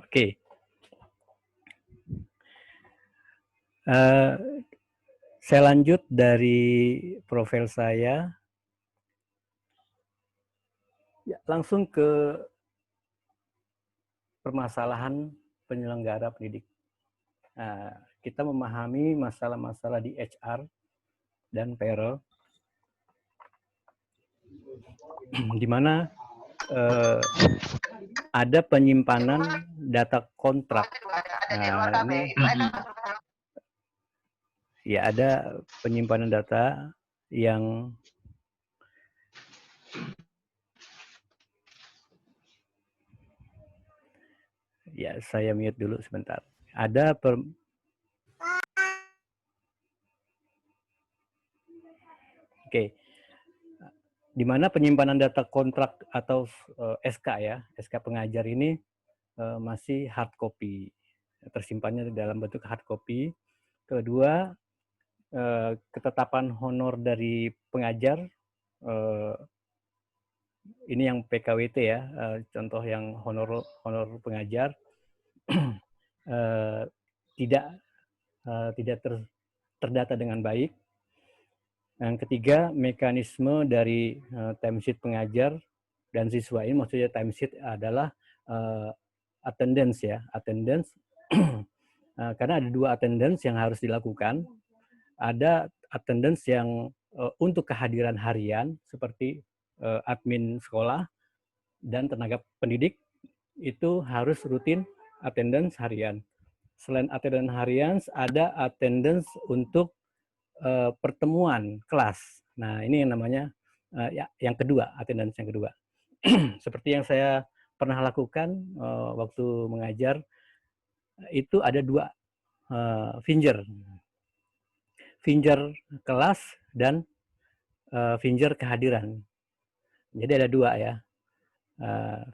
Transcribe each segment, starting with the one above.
Oke. Saya lanjut dari profil saya. Ya, langsung ke permasalahan penyelenggara pendidik. Kita memahami masalah-masalah di HR dan payroll, di mana ada penyimpanan data kontrak. Ini ya ada penyimpanan data yang ya saya mute dulu sebentar. Ada Oke. Di mana penyimpanan data kontrak atau SK ya, SK pengajar ini masih hard copy. Tersimpannya dalam bentuk hard copy. Kedua, ketetapan honor dari pengajar, ini yang PKWT ya, contoh yang honor pengajar tidak terdata dengan baik. Yang ketiga, mekanisme dari timesheet pengajar dan siswa ini, maksudnya timesheet adalah attendance ya, attendance. Karena ada dua attendance yang harus dilakukan. Ada attendance yang untuk kehadiran harian seperti admin sekolah dan tenaga pendidik itu harus rutin attendance harian. Selain attendance harian, ada attendance untuk pertemuan kelas. Nah, ini yang namanya yang kedua, attendance yang kedua. Seperti yang saya pernah lakukan waktu mengajar, itu ada dua finger kelas dan finger kehadiran. Jadi ada dua ya,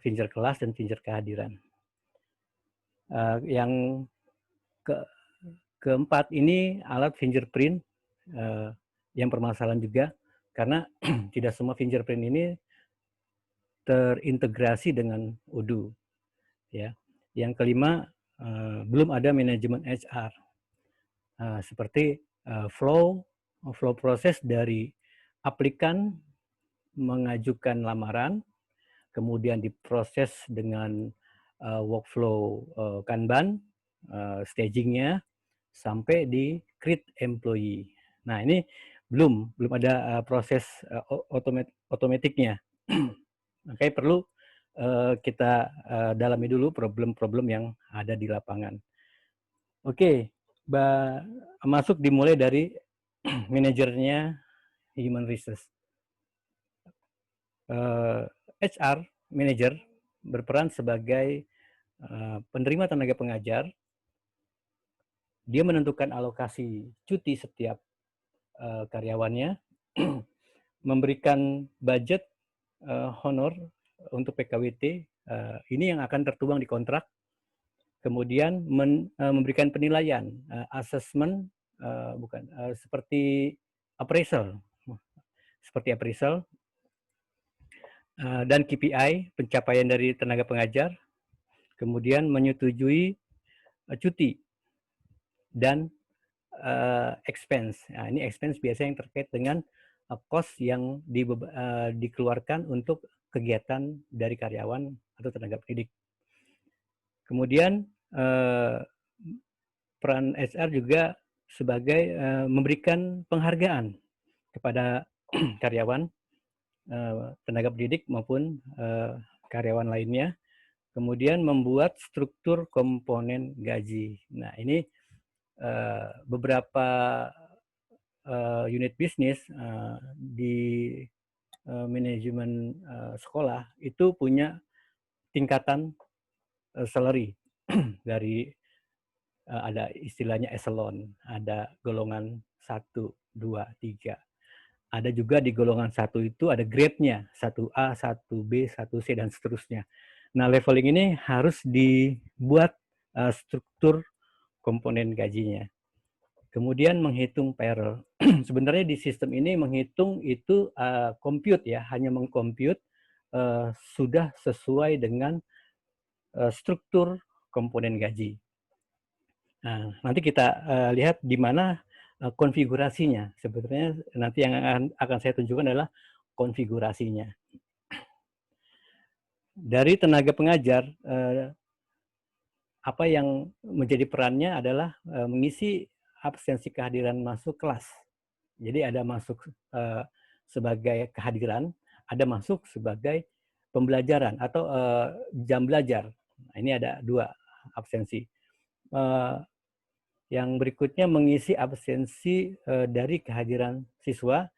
finger kelas dan finger kehadiran. Yang keempat ini alat fingerprint yang permasalahan juga, karena tidak semua fingerprint ini terintegrasi dengan Odoo. Ya. Yang kelima, belum ada manajemen HR. Seperti flow proses dari aplikan mengajukan lamaran, kemudian diproses dengan workflow Kanban, stagingnya, sampai di create employee. Nah, ini belum ada proses otomatiknya. Makanya perlu kita dalami dulu problem-problem yang ada di lapangan. Oke, masuk dimulai dari manajernya human resource. HR manager berperan sebagai penerima tenaga pengajar. Dia menentukan alokasi cuti setiap karyawannya, memberikan budget honor untuk PKWT, ini yang akan tertuang di kontrak, kemudian memberikan penilaian, assessment, seperti appraisal, dan KPI, pencapaian dari tenaga pengajar, kemudian menyetujui cuti, dan expense. Nah, ini expense biasanya yang terkait dengan cost yang dikeluarkan untuk kegiatan dari karyawan atau tenaga pendidik. Kemudian peran HR juga sebagai memberikan penghargaan kepada karyawan, tenaga pendidik maupun karyawan lainnya. Kemudian membuat struktur komponen gaji. Nah, ini beberapa unit bisnis di manajemen sekolah itu punya tingkatan salary dari ada istilahnya eselon, ada golongan 1, 2, 3. Ada juga di golongan 1 itu ada grade-nya, 1A, 1B, 1C, dan seterusnya. Nah, leveling ini harus dibuat struktur komponen gajinya. Kemudian menghitung payroll. Sebenarnya di sistem ini menghitung itu compute ya, hanya mengcompute sudah sesuai dengan struktur komponen gaji. Nah, nanti kita lihat di mana konfigurasinya. Sebetulnya nanti yang akan saya tunjukkan adalah konfigurasinya. Dari tenaga pengajar, apa yang menjadi perannya adalah mengisi absensi kehadiran masuk kelas. Jadi ada masuk sebagai kehadiran, ada masuk sebagai pembelajaran atau jam belajar. Nah, ini ada 2 absensi. Yang berikutnya mengisi absensi dari kehadiran siswa,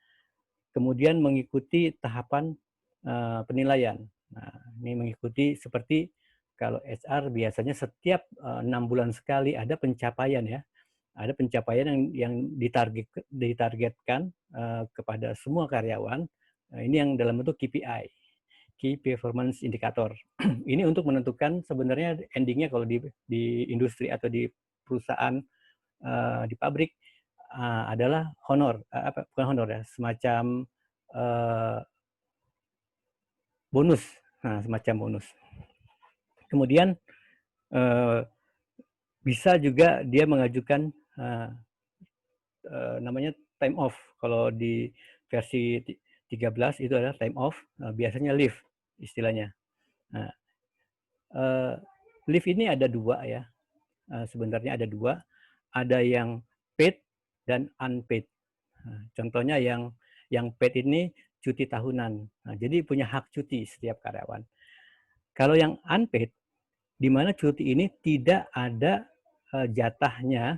kemudian mengikuti tahapan penilaian. Nah, ini mengikuti seperti kalau HR biasanya setiap 6 bulan sekali ada pencapaian ya. Ada pencapaian yang ditargetkan kepada semua karyawan. Ini yang dalam bentuk KPI, Key Performance Indicator. Ini untuk menentukan sebenarnya endingnya kalau di industri atau di perusahaan, di pabrik, adalah honor, bukan honor ya, semacam bonus, semacam bonus. Kemudian bisa juga dia mengajukan namanya time off. Kalau di versi 13 itu adalah time off, biasanya leave istilahnya. Nah, leave ini ada 2 ya, sebenarnya ada 2, ada yang paid dan unpaid. Nah, contohnya yang paid ini cuti tahunan. Nah, jadi punya hak cuti setiap karyawan. Kalau yang unpaid, di mana cuti ini tidak ada jatahnya,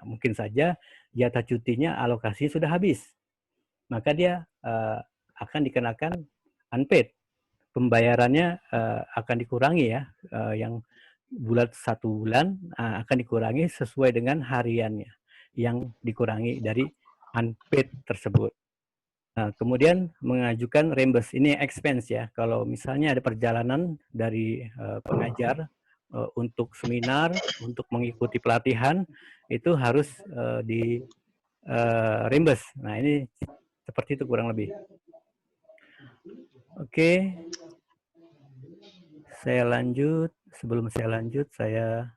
mungkin saja jatah cutinya alokasi sudah habis, maka dia akan dikenakan unpaid. Pembayarannya akan dikurangi ya, yang bulat 1 bulan akan dikurangi sesuai dengan hariannya yang dikurangi dari unpaid tersebut. Kemudian mengajukan reimburse, ini expense ya. Kalau misalnya ada perjalanan dari pengajar untuk seminar, untuk mengikuti pelatihan, itu harus di reimburse. Nah, ini seperti itu kurang lebih. Oke, saya lanjut. Sebelum saya lanjut, saya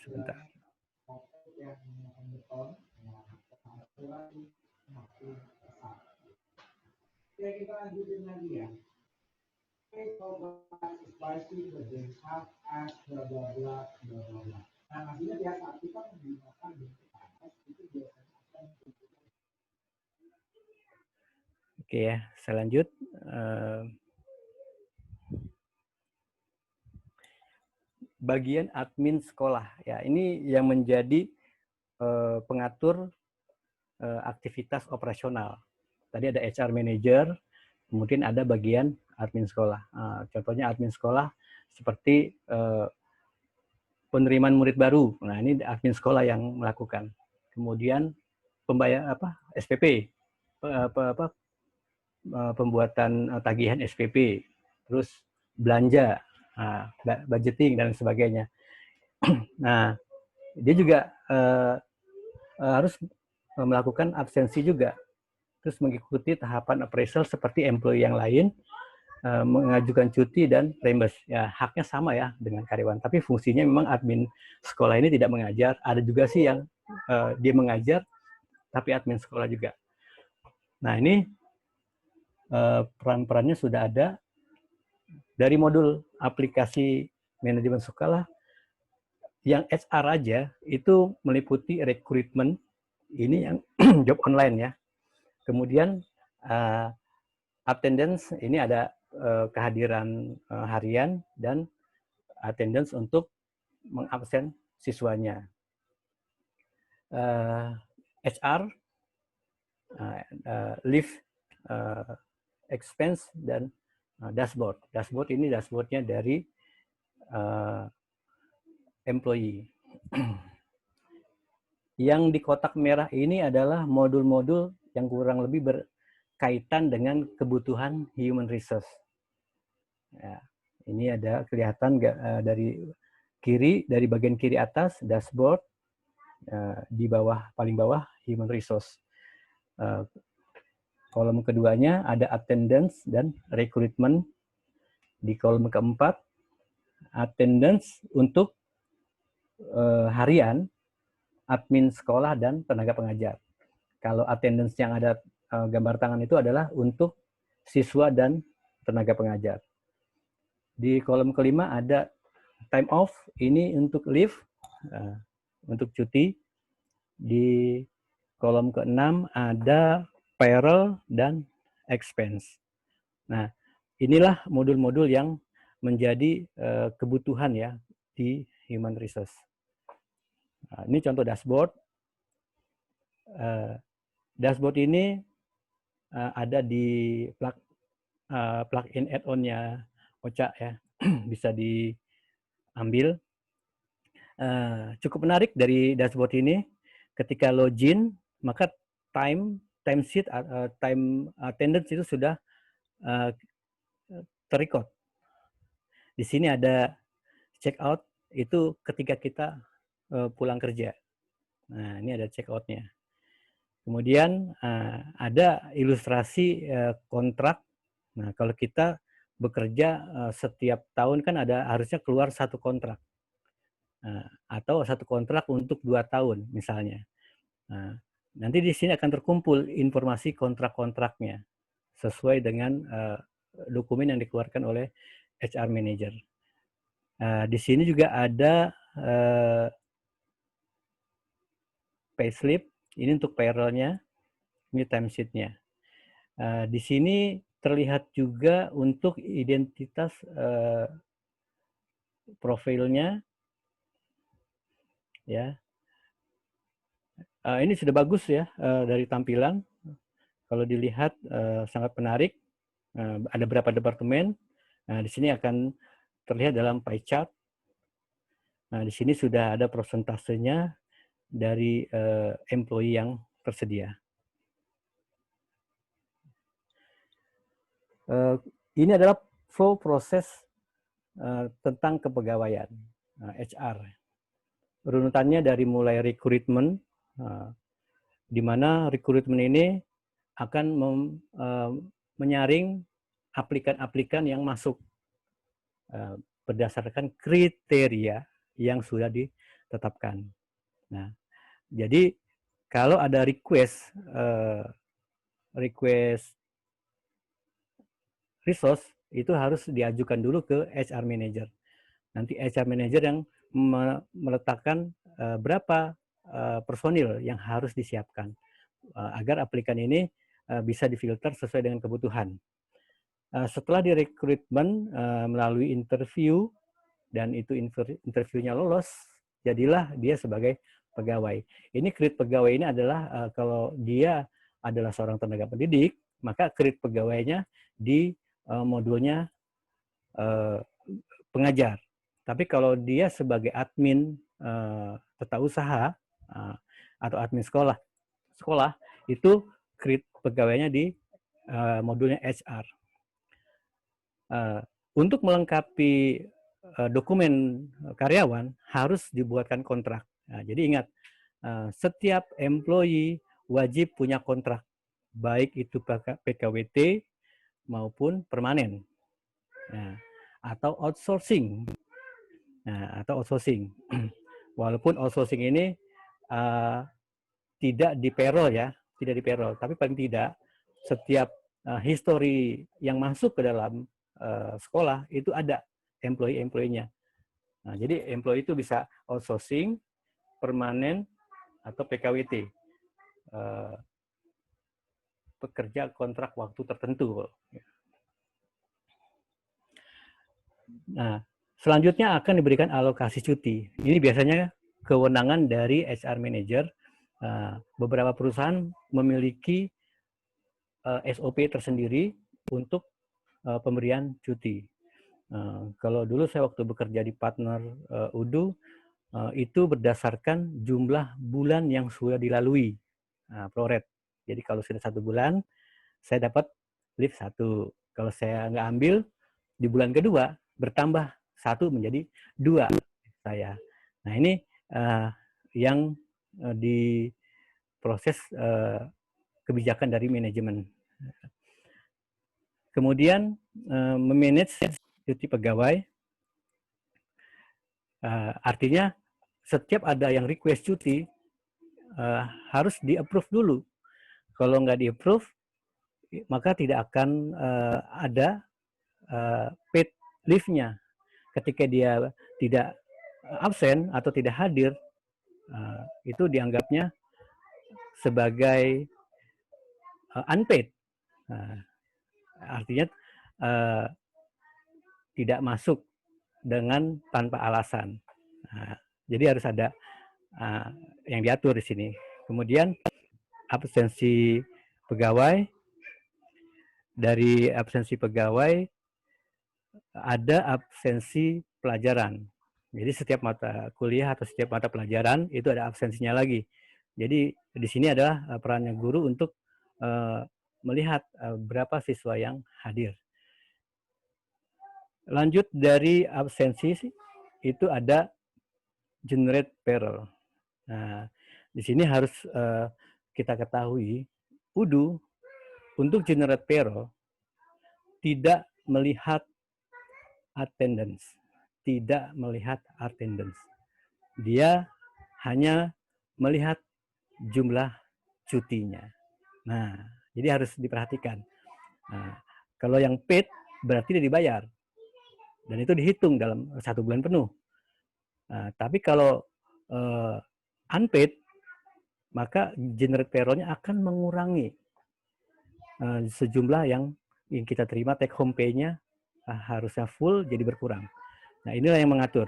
sebentar. Oke, kita lanjutin lagi ya. Nah, maksudnya biasa kita menggunakan itu biasanya. Oke ya, saya lanjut. Bagian admin sekolah ya, ini yang menjadi pengatur aktivitas operasional. Tadi ada HR manager, kemudian ada bagian admin sekolah. Contohnya admin sekolah seperti penerimaan murid baru. Nah, ini admin sekolah yang melakukan. Kemudian SPP, pembuatan tagihan SPP, terus belanja, budgeting dan sebagainya. Nah, dia juga harus melakukan absensi juga, terus mengikuti tahapan appraisal seperti employee yang lain, mengajukan cuti dan reimburse. Ya, haknya sama ya dengan karyawan, tapi fungsinya memang admin sekolah ini tidak mengajar. Ada juga sih yang dia mengajar, tapi admin sekolah juga. Nah, ini peran-perannya sudah ada dari modul aplikasi manajemen sekolah. Yang HR aja itu meliputi rekrutmen, ini yang job online ya. Kemudian attendance, ini ada kehadiran harian dan attendance untuk mengabsen siswanya. HR, leave, expense, dan dashboard. Dashboard ini dashboardnya dari employee. Yang di kotak merah ini adalah modul-modul yang kurang lebih berkaitan dengan kebutuhan human resource. Ya, ini ada kelihatan dari kiri, dari bagian kiri atas dashboard, di bawah, paling bawah human resource. Kolom keduanya ada attendance dan recruitment. Di kolom keempat attendance untuk harian, admin sekolah, dan tenaga pengajar. Kalau attendance yang ada gambar tangan itu adalah untuk siswa dan tenaga pengajar. Di kolom kelima ada time off, ini untuk leave, untuk cuti. Di kolom keenam ada payroll dan expense. Nah, inilah modul-modul yang menjadi kebutuhan ya di human resource. Nah, ini contoh dashboard. Dashboard ini ada di plugin add-on-nya OCA ya, bisa diambil. Cukup menarik dari dashboard ini, ketika login maka time sheet, time attendance itu sudah terrecord. Di sini ada check out, itu ketika kita pulang kerja. Nah, ini ada check out-nya. Kemudian ada ilustrasi kontrak. Nah, kalau kita bekerja setiap tahun kan harusnya keluar satu kontrak. Atau satu kontrak untuk 2 tahun misalnya. Nah, nanti di sini akan terkumpul informasi kontrak-kontraknya sesuai dengan dokumen yang dikeluarkan oleh HR Manager. Di sini juga ada payslip, ini untuk payroll-nya, ini timesheet-nya. Di sini terlihat juga untuk identitas profilnya, ya. Ini sudah bagus ya dari tampilan. Kalau dilihat sangat menarik. Ada berapa departemen. Nah, di sini akan terlihat dalam pie chart. Nah, di sini sudah ada persentasenya dari employee yang tersedia. Ini adalah flow proses tentang kepegawaian HR. Runutannya dari mulai rekrutmen, di mana rekrutmen ini akan menyaring aplikan-aplikan yang masuk berdasarkan kriteria yang sudah ditetapkan. Nah, jadi kalau ada request resource, itu harus diajukan dulu ke HR Manager. Nanti HR Manager yang meletakkan berapa personil yang harus disiapkan agar aplikan ini bisa difilter sesuai dengan kebutuhan. Setelah direkrutmen melalui interview, dan itu interviewnya lolos, jadilah dia sebagai pegawai. Ini kredit pegawai ini adalah kalau dia adalah seorang tenaga pendidik, maka kredit pegawainya di modulnya pengajar. Tapi kalau dia sebagai admin tata usaha atau admin sekolah itu kredit pegawainya di modulnya HR. Untuk melengkapi dokumen karyawan harus dibuatkan kontrak. Nah, jadi ingat, setiap employee wajib punya kontrak, baik itu PKWT maupun permanen, nah, atau outsourcing. Nah, atau outsourcing. Walaupun outsourcing ini tidak di payroll ya, tidak di payroll, tapi paling tidak setiap history yang masuk ke dalam sekolah itu ada employee-nya. Nah, jadi employee itu bisa outsourcing, permanen, atau PKWT. Pekerja kontrak waktu tertentu. Nah, selanjutnya akan diberikan alokasi cuti. Ini biasanya kewenangan dari HR Manager. Beberapa perusahaan memiliki SOP tersendiri untuk pemberian cuti. Kalau dulu saya waktu bekerja di partner UDU, itu berdasarkan jumlah bulan yang sudah dilalui, proret. Jadi kalau sudah 1 bulan, saya dapat leave 1. Kalau saya nggak ambil, di bulan kedua bertambah 1 menjadi 2 saya. Nah, ini yang diproses kebijakan dari manajemen. Kemudian memanage cuti pegawai. Artinya setiap ada yang request cuti harus di-approve dulu. Kalau nggak di-approve, maka tidak akan ada paid leave-nya. Ketika dia tidak absen atau tidak hadir, itu dianggapnya sebagai unpaid. Artinya tidak masuk dengan tanpa alasan. Jadi harus ada yang diatur di sini. Kemudian absensi pegawai, dari absensi pegawai ada absensi pelajaran. Jadi setiap mata kuliah atau setiap mata pelajaran itu ada absensinya lagi. Jadi di sini adalah perannya guru untuk melihat berapa siswa yang hadir. Lanjut dari absensi itu ada generate payroll. Nah, di sini harus kita ketahui, UDU untuk generate payroll tidak melihat attendance, tidak melihat attendance. Dia hanya melihat jumlah cutinya. Nah, jadi harus diperhatikan. Nah, kalau yang paid berarti dia dibayar dan itu dihitung dalam 1 bulan penuh. Nah, tapi kalau unpaid, maka generate payroll-nya akan mengurangi sejumlah yang kita terima, take home pay-nya harusnya full jadi berkurang. Nah, inilah yang mengatur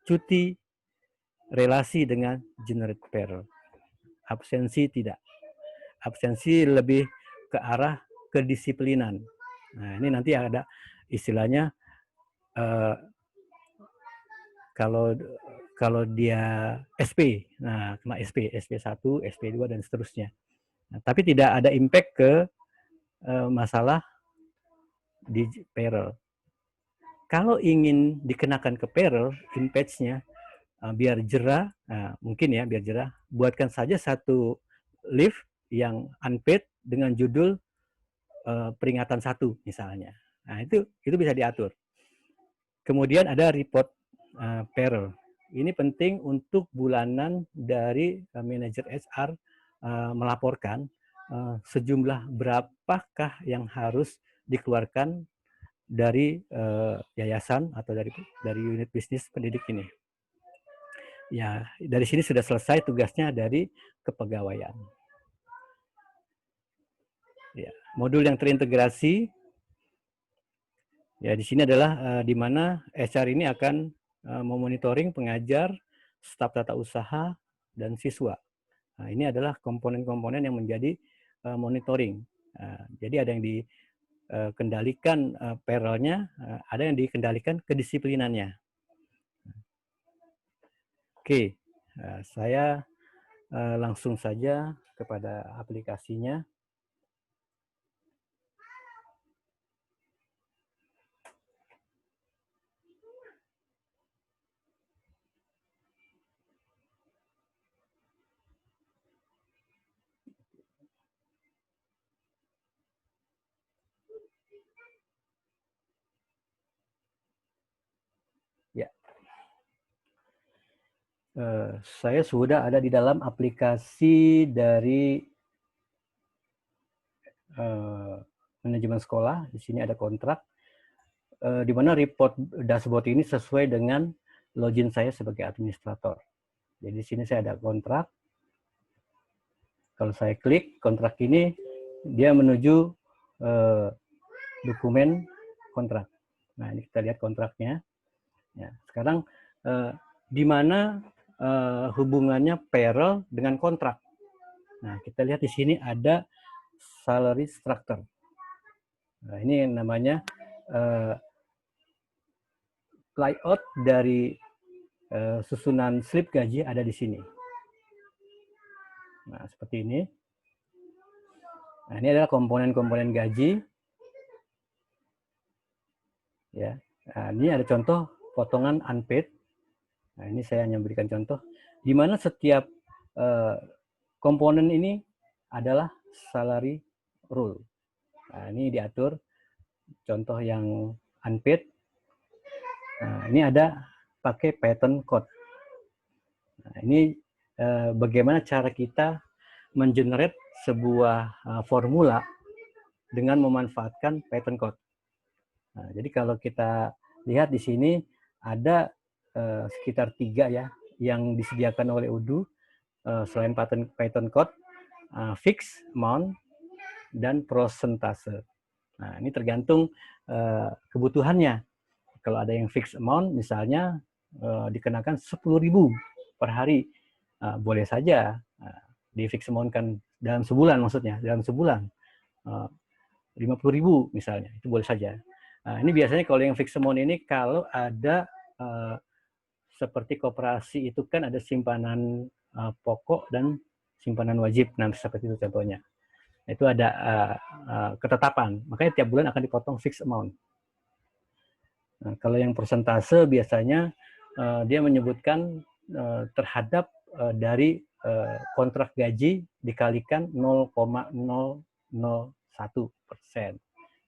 cuti relasi dengan generate payroll. Absensi tidak. Absensi lebih ke arah kedisiplinan. Nah, ini nanti ada istilahnya kalau dia SP, nah kena SP1, SP2 dan seterusnya. Nah, tapi tidak ada impact ke masalah di payroll. Kalau ingin dikenakan ke payroll, impact-nya biar jerah, mungkin ya biar jerah, buatkan saja satu leave yang unpaid dengan judul peringatan 1 misalnya. Nah, itu bisa diatur. Kemudian ada report payroll. Ini penting untuk bulanan dari manajer HR melaporkan sejumlah berapakah yang harus dikeluarkan dari yayasan atau dari unit bisnis pendidik ini. Ya, dari sini sudah selesai tugasnya dari kepegawaian. Ya, modul yang terintegrasi, ya di sini adalah di mana HR ini akan memonitoring pengajar, staf tata usaha, dan siswa. Nah, ini adalah komponen-komponen yang menjadi monitoring. Jadi ada yang dikendalikan payroll-nya, ada yang dikendalikan kedisiplinannya. Oke, saya langsung saja kepada aplikasinya. Ya, saya sudah ada di dalam aplikasi dari manajemen sekolah. Di sini ada kontrak, di mana report dashboard ini sesuai dengan login saya sebagai administrator. Jadi di sini saya ada kontrak. Kalau saya klik kontrak ini, dia menuju dokumen kontrak. Nah, ini kita lihat kontraknya. Ya, sekarang di mana hubungannya payroll dengan kontrak? Nah, kita lihat di sini ada salary structure. Nah, ini yang namanya layout dari susunan slip gaji ada di sini. Nah, seperti ini. Nah, ini adalah komponen-komponen gaji. Ya, nah, ini ada contoh potongan unpaid. Nah, ini saya hanya berikan contoh, di mana setiap komponen ini adalah salary rule. Nah, ini diatur contoh yang unpaid. Nah, ini ada pakai Python code. Nah, ini bagaimana cara kita mengenerate sebuah formula dengan memanfaatkan Python code. Nah, jadi kalau kita lihat di sini ada sekitar 3 ya yang disediakan oleh Odoo selain Python code, fixed amount dan persentase. Nah, ini tergantung kebutuhannya. Kalau ada yang fixed amount, misalnya dikenakan 10.000 per hari, boleh saja di fixed amount kan dalam sebulan, maksudnya dalam sebulan 50.000 misalnya, itu boleh saja. Nah, ini biasanya kalau yang fixed amount ini kalau ada seperti koperasi itu kan ada simpanan pokok dan simpanan wajib. Nah, seperti itu contohnya. Itu ada ketetapan, makanya tiap bulan akan dipotong fixed amount. Nah, kalau yang persentase biasanya dia menyebutkan terhadap dari kontrak gaji dikalikan 0,001%.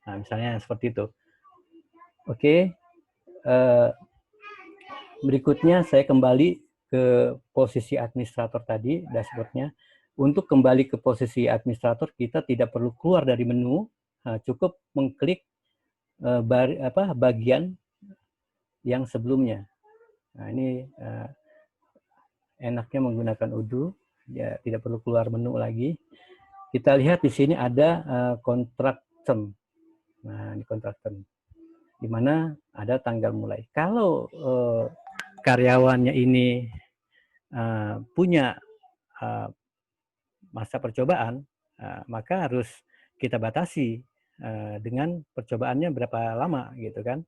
Nah, misalnya seperti itu. Oke, berikutnya saya kembali ke posisi administrator tadi, dashboardnya. Untuk kembali ke posisi administrator, kita tidak perlu keluar dari menu, cukup mengklik bagian yang sebelumnya. Nah, ini enaknya menggunakan Odoo, ya tidak perlu keluar menu lagi. Kita lihat di sini ada kontrak term. Nah, ini kontrak term, di mana ada tanggal mulai. Kalau karyawannya ini punya masa percobaan, maka harus kita batasi dengan percobaannya berapa lama, gitu kan.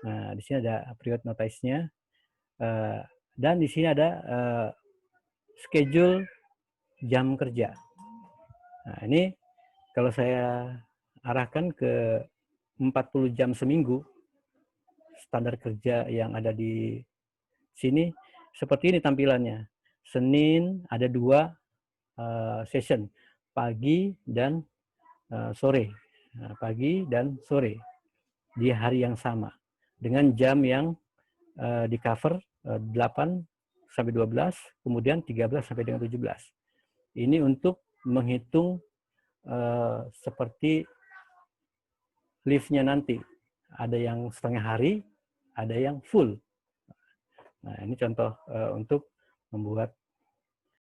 Nah, di sini ada period notice-nya, dan di sini ada schedule jam kerja. Nah, ini kalau saya arahkan ke 40 jam seminggu, standar kerja yang ada di sini, seperti ini tampilannya. Senin ada 2 session, pagi dan sore. Nah, pagi dan sore di hari yang sama, dengan jam yang di cover 8 sampai 12, kemudian 13 sampai dengan 17. Ini untuk menghitung seperti lift-nya nanti. Ada yang setengah hari, ada yang full. Nah, ini contoh untuk membuat